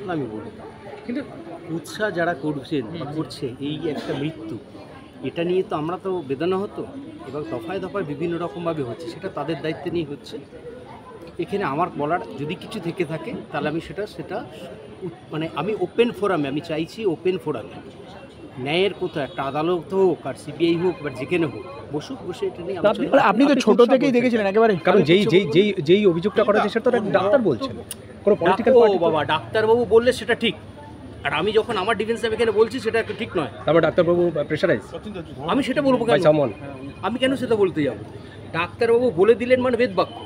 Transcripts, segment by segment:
তাহলে আমি বলি। কিন্তু উৎসাহ যারা করছেন বা করছে, এই একটা মৃত্যু, এটা নিয়ে তো আমরা তো বেদনা হতো, এবং দফায় দফায় বিভিন্ন রকমভাবে হচ্ছে, সেটা তাদের দায়িত্বে নিয়ে হচ্ছে। এখানে আমার বলার যদি কিছু থেকে থাকে তাহলে আমি সেটা মানে আমি ওপেন ফোরামে, আমি চাইছি ওপেন ফোরামে ন্যায়ের কোথাও একটা আদালত হোক আর সিবিআই হোক বা যেখানে হোক বসুক, বসে এটা নিয়ে আলোচনা। আপনি তো ছোট থেকেই দেখেছিলেন একেবারে, কারণ যেই অভিযোগটা করা হয়েছে সেটা তো ডাক্তার বলছেন, কোনো পলিটিক্যাল পার্টি। বাবা, ডাক্তারবাবু বললে সেটা ঠিক, আর আমি যখন আমার ডিফেন্স এখানে বলছি সেটা ঠিক নয়। তারপর ডাক্তারবাবু প্রেশারাইজ, আমি সেটা বলবো কেন? আমি কেন সেটা বলতে যাব? ডাক্তারবাবু বলে দিলেন মানে বেদবাক্য।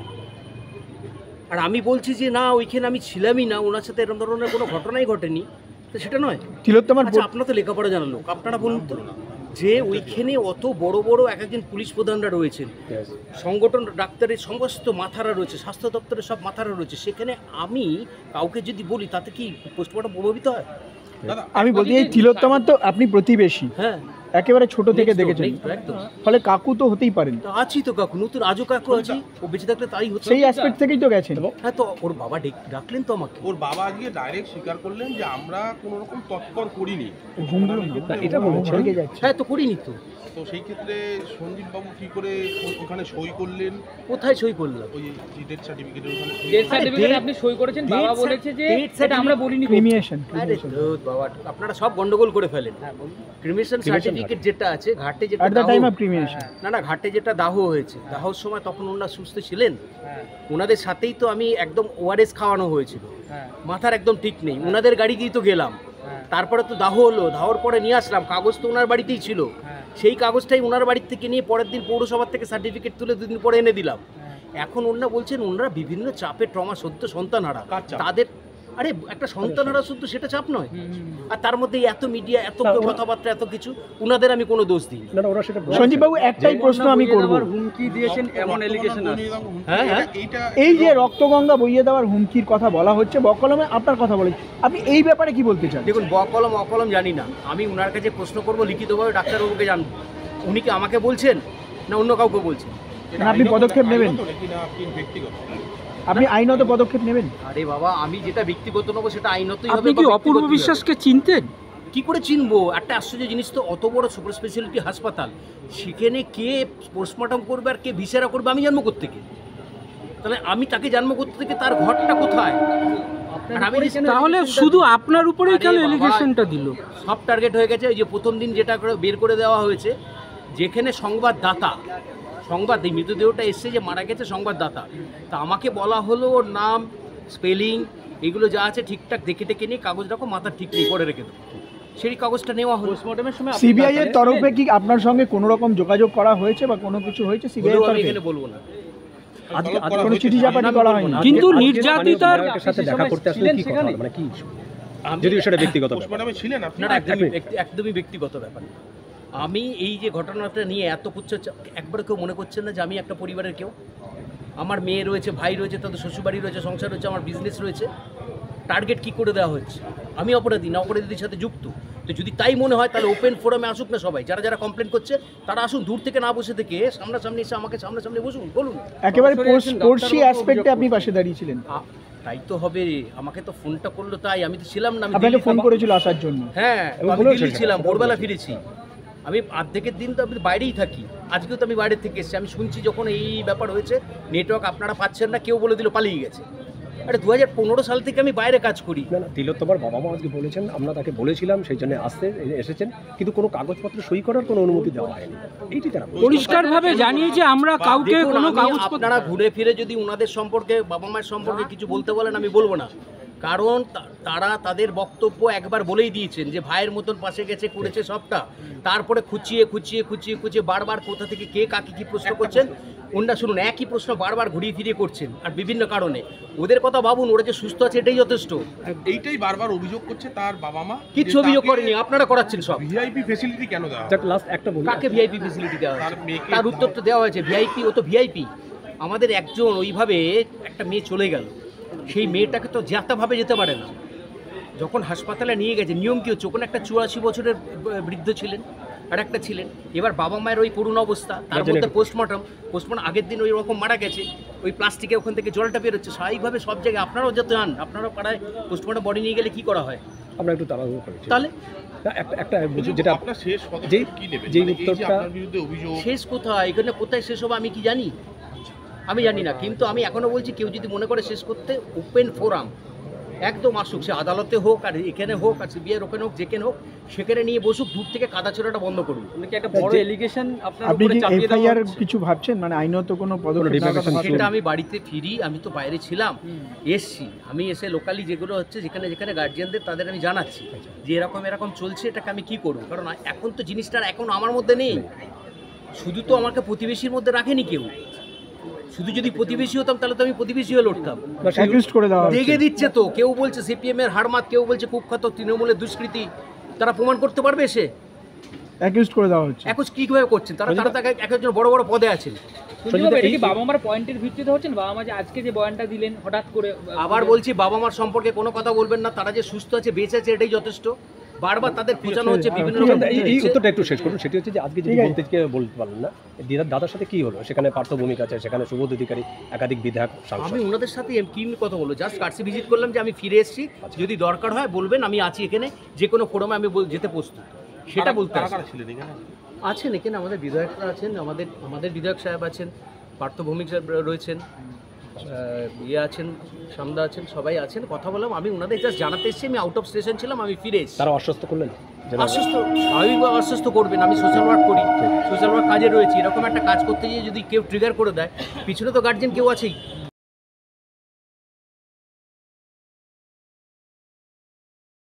আর আমি বলছি যে না, ওইখানে আমি ছিলামই না, ওনার সাথে এরকম ধরনের কোনো ঘটনাই ঘটেনি, তো সেটা নয়। তিলোত্তমার আচ্ছা, আপনারা তো লেখাপড়া জানার লোক, আপনারা বলুন তো, যে ওইখানে অত বড় বড় এক একজন পুলিশ প্রধানরা রয়েছেন, সংগঠন ডাক্তারের সমস্ত মাথারা রয়েছে, স্বাস্থ্য দপ্তরের সব মাথারা রয়েছে, সেখানে আমি কাউকে যদি বলি তাতে কি পোস্টমর্টম প্রভাবিত হয়? আমি বলছি এই তিলোত্তমার তো আপনি প্রতিবেশী, হ্যাঁ, একেবারে ছোট থেকে দেখেছেন, ফলে কাকু তো হতেই পারেন। আছি তো কাকু, নতুন আজও কাকু আছি, ও বেঁচে থাকলে তাই হচ্ছে। সেই অ্যাসপেক্ট থেকেই তো গেছেন। হ্যাঁ, তো ওর বাবা ডাকলেন তো আমাকে, ওর বাবা আজকে ডাইরেক্ট স্বীকার করলেন যে আমরা কোনো রকম তৎপর করিনি, এটা বলেছেন। হ্যাঁ, তো করিনি তো। তো সেই ক্ষেত্রে সঞ্জীব বাবু কি করে ওখানে সই করলেন? কোথায় সই করলাম? ওই ডেথ সার্টিফিকেটের ওখানে ডেথ সার্টিফিকেট আপনি সই করেছেন, বাবা বলেছে যে এটা আমরা বলিনি। ক্রিমিয়েশন, আরে বাবা, আপনারা সব গন্ডগোল করে ফেলেন। ক্রিমিয়েশন সার্টিফিকেট যেটা আছে, ঘাটে যেটা এট দ্য টাইম অফ ক্রিমিয়েশন, না ঘাটে যেটা দাহ হয়েছে, দাহর সময় তখন ওনারা সুস্থ ছিলেন, ওনাদের সাথেই তো আমি একদম ওআরএস খাওয়ানো হয়েছিল, মাথার একদম ঠিক নেই, ওনাদের গাড়ি দিয়েই তো গেলাম, তারপরে তো দাহ হলো, দাহর পরে নিয়ে আসলাম, কাগজ তো ওনার বাড়িতেই ছিল, সেই কাগজটাই ওনার বাড়ির থেকে নিয়ে পরের দিন পৌরসভার থেকে সার্টিফিকেট তুলে 2 দিন পরে এনে দিলাম। এখন ওনারা বলছেন ওনারা বিভিন্ন চাপে ট্রমা সদ্য সন্তানহারা, তাদের আরে একটা সন্তানহারা শুধু সেটা চাপ নয়, আর তার মধ্যে এত মিডিয়া, এত কথাবার্তা, এত কিছু, ওনাদের আমি কোনো দোষ দিই না। সঞ্জীব বাবু একটাই প্রশ্ন আমি করব, হুমকি দিয়েছেন এমন এলিগেশন আছে। হ্যাঁ, এই যে রক্তগঙ্গা বইয়ে দেওয়ার হুমকির কথা বলা হচ্ছে, বকলমে আপনার কথা বলেছি, আপনি এই ব্যাপারে কি বলতে চান? দেখুন, বকলম অকলম জানি না, আমি ওনার কাছে প্রশ্ন করবো লিখিতভাবে, ডাক্তারবাবুকে জানবো উনি কি আমাকে বলছেন না অন্য কাউকে বলছেন। আপনি পদক্ষেপ নেবেন? আপনি আইনত পদক্ষেপ নেবেন? আরে বাবা, আমি যেটা ব্যক্তিগত নেবো সেটা আইনতই হবে। আপনি কি অপূর্ব বিশ্বাসকে চিনতেন? কি করে চিনবো? একটা আশ্চর্য জিনিস তো, অত বড় সুপার স্পেশালিটি হাসপাতাল, সেখানে কে পোস্টমর্টম করবে আর কে ভিসেরা করবে আমি জানবো কোত্থেকে? তাহলে আমি তাকে জানবো কোত্থেকে, তার ঘরটা কোথায়? তাহলে শুধু আপনার উপরেই কেন এলিগেশনটা দিল? সব টার্গেট হয়ে গেছে। ওই যে প্রথম দিন যেটা বের করে দেওয়া হয়েছে, যেখানে সংবাদদাতা, এই মৃতদেহটা এসছে যে মারা গেছে সংবাদদাতা, তা আমাকে বলা হলো ওর নাম, স্পেলিং, এগুলো যা আছে ঠিকঠাক দেখে টেকে নিয়ে কাগজ রাখো, মাথা ঠিক নেই করে রেখে দেবো, সেই কাগজটা নেওয়া হলো। পোস্টমর্টমের সময় সিবিআই এর তরফে কি আপনার সঙ্গে কোনো রকম যোগাযোগ করা হয়েছে বা কোনো কিছু হয়েছে সিবিআই এর আমি তরফে? এখানে বলবো না, আজকে কোনো চিঠি চাপাটি করা হয়নি, কিন্তু নির্যাতিতার সাথে দেখা করতে আসলে কি কথা, মানে কি, যদি সেটা ব্যক্তিগত পোস্টমর্টমে ছিলেন আপনি? না, একদমই ব্যক্তিগত ব্যাপার। আমি এই যে ঘটনাটা নিয়ে এত কুচ্ছ, একবার কেউ মনে করছেন না যে আমি একটা পরিবারের কেউ? আমার মেয়ে রয়েছে, ভাই রয়েছে, তাদের শ্বশুরবাড়ি রয়েছে, সংসার রয়েছে, আমার বিজনেস রয়েছে। টার্গেট কি করে দেওয়া হচ্ছে? আমি অপরাধী না অপরাধীদের সাথে যুক্ত? তো যদি তাই মনে হয় তাহলে ওপেন ফোরামে আসুক না সবাই, যারা কমপ্লেন করছে তারা আসুন, দূর থেকে না বসে থেকে সামনাসামনি এসে আমাকে সামনাসামনি বসুন, বলুন। একেবারে পড়শি অ্যাসপেক্টে আপনি পাশে দাঁড়িয়েছিলেন। তাই তো হবে, আমাকে তো ফোনটা করলো, তাই আমি তো ছিলাম না। আপনাকে ফোন করেছিল আসার জন্য? হ্যাঁ, আমি দিল্লি ছিলাম, ভোরবেলা ফিরেছি। আমি অর্ধেকের দিন তো আমি বাইরেই থাকি, আজকেও তো আমি বাইরে থেকে এসেছি। আমি শুনছি যখন এই ব্যাপার হয়েছে, নেটওয়ার্ক আপনারা পাচ্ছেন না, কেউ বলে দিল পালিয়ে গেছে। আরে 2015 সাল থেকে আমি বাইরে কাজ করি। না, তিলোত্তমার বাবা মা আজকে বলেছেন আমরা তাকে বলেছিলাম, সেই জন্য এসেছেন, কিন্তু কোনো কাগজপত্র সই করার কোনো অনুমতি দেওয়া হয়নি। এইটি তারা পরিষ্কারভাবে জানিয়েছে আমরা কাউকে কোনো কাগজপত্র। আপনারা ঘুরে ফিরে যদি ওনাদের সম্পর্কে, বাবা মায়ের সম্পর্কে কিছু বলতে বলেন, আমি বলবো না, কারণ তারা তাদের বক্তব্য একবার বলেই দিয়েছেন যে ভাইয়ের মতন পাশে গেছে, করেছে সবটা। তারপরে খুঁচিয়ে বারবার কোথা থেকে কে কাকে কি প্রশ্ন করছেন, ওনারা শুনুন একই প্রশ্ন বারবার ঘুরিয়ে ফিরিয়ে করছেন, আর বিভিন্ন কারণে। ওদের কথা ভাবুন, ওরা যে সুস্থ আছে এটাই যথেষ্ট। এইটাই বারবার অভিযোগ করছে তার বাবা মা। কিছু অভিযোগ করেনি, আপনারা করাচ্ছেন সব। ভিআইপি ফ্যাসিলিটি কেন দেওয়া? লাস্ট একটা বলি, কাকে ভিআইপি ফ্যাসিলিটি দেওয়া হয়েছে? তার উত্তর তো দেওয়া হয়েছে, ভিআইপি, ও তো ভিআইপি। আমাদের একজন ওইভাবে একটা মেয়ে চলে গেল, সেই মেয়েটাকে তো যাতাভাবে যেতে পারে না। যখন হাসপাতালে নিয়ে গেছে, নিয়ম কী হচ্ছে, ওখানে একটা 84 বছরের বৃদ্ধ ছিলেন আর একটা ছিলেন। এবার বাবা মায়ের ওই করুণ অবস্থা, তার মধ্যে পোস্টমর্টম আগের দিন ওই রকম মারা গেছে। ওই প্লাস্টিকে ওখান থেকে জলটা বেরোচ্ছে স্বাভাবিকভাবে সব জায়গায় আপনারাও যাতে আন, আপনারা পাড়ায় পোস্টমর্টম বডি নিয়ে গেলে কি করা হয় আমরা একটু তাড়াহুড়ো করেছি। তাহলে না, একটা বলছি যেটা আপনার শেষ যেই- পদক্ষেপ কি নেবেন যেই মানে এই যে উত্তরটা- আপনার বিরুদ্ধে অভিযোগ শেষ কোথায় এখানে কোথায় শেষ হবে আমি কি জানি, আমি জানি না। কিন্তু আমি এখনো বলছি কেউ যদি মনে করে শেষ করতে, ওপেন ফোরাম একদম আসুক, সে আদালতে হোক আর এখানে হোক আর সিবিআইয়ের ওখানে হোক, যেখানে হোক সেখানে নিয়ে বসুক, দূর থেকে কাদা ছোড়াটা বন্ধ করুন। একটা বড় এলিগেশন আপনার আপনি উপরে কি চাপিয়ে দেওয়া এফআইআর হচ্ছে। কিছু ভাবছেন, মানে আইনত কোনো পদক্ষেপ নেওয়ার কথা repercussion ভাবছেন? সেটা আমি বাড়িতে ফিরি, আমি তো বাইরে ছিলাম, এসছি, আমি এসে লোকালি যেগুলো হচ্ছে যেখানে যেখানে গার্জিয়ানদের তাদের আমি জানাচ্ছি যে এরকম এরকম চলছে, এটাকে আমি কি করব। কারণ এখন তো জিনিসটা এখন আমার মধ্যে নেই, শুধু তো আমাকে প্রতিবেশীর মধ্যে রাখেনি কেউ। শুধু যদি প্রতিবেশী হতাম তাহলে তো আমি প্রতিবেশী হয়ে লড়তাম। না, সেই- অ্যাকিউজড করে দেওয়া হচ্ছে। দেখে দিচ্ছে তো, কেউ বলছে সিপিএম এর হারমাত, কেউ বলছে কুখ্যাত তৃণমূলের দুষ্কৃতী, তারা প্রমাণ করতে পারবে এসে অ্যাকিউজড করে দেওয়া হচ্ছে। এখন কিভাবে করছেন তারা, তারা তাকে এক একজন বড় বড় পদে আছেন। সঞ্জীব, এটা কি বাবা মার পয়েন্টের ভিত্তিতে হচ্ছেন? বাবা মা যে আজকে যে বয়ানটা দিলেন হঠাৎ করে আবার বলছি, বাবা মার সম্পর্কে কোনো কথা বলবেন না, তারা যে সুস্থ আছে বেঁচে আছে এটাই যথেষ্ট। বারবার তাদের খোঁজানো হচ্ছে বিভিন্ন ঠিক রকম আছে, এই উত্তরটা একটু শেষ করুন। সেটি হচ্ছে যে আজকে যদি ঠিক আছে। বলতে গিয়ে বলতে পারলেন না, দাদার সাথে কি হলো? সেখানে পার্থ ভূমিকা আছে, সেখানে সুবোধ অধিকারী, একাধিক বিধায়ক, সাংসদ। আমি ওনাদের সাথে কি কথা বলবো, জাস্ট কার্সি ভিজিট করলাম যে আমি ফিরে এসেছি, যদি দরকার হয় বলবেন, আমি আছি এখানে, যে কোনো ফোরামে আমি যেতে প্রস্তুত, সেটা বলতে কারা আসি। কারা ছিলেন এখানে? আছেন এখানে আমাদের বিধায়করা আছেন, আমাদের বিধায়ক সাহেব আছেন, পার্থ ভৌমিক সাহেব রয়েছেন, ইয়ে আছেন, সামদা আছেন, সবাই আছেন। কথা বললাম, আমি ওনাদের জাস্ট জানাতে এসেছি আমি আউট অফ স্টেশন ছিলাম, আমি ফিরে এসেছি। তারা আশ্বস্ত করলেন যে না, আশ্বস্ত, স্বাভাবিকভাবে আশ্বস্ত করবেন। আমি সোশ্যাল ওয়ার্ক করি, সোশ্যাল ওয়ার্ক কাজে রয়েছি, এরকম একটা কাজ করতে গিয়ে যদি কেউ ট্রিগার করে দেয়, পিছনে তো গার্জেন কেউ আছেই।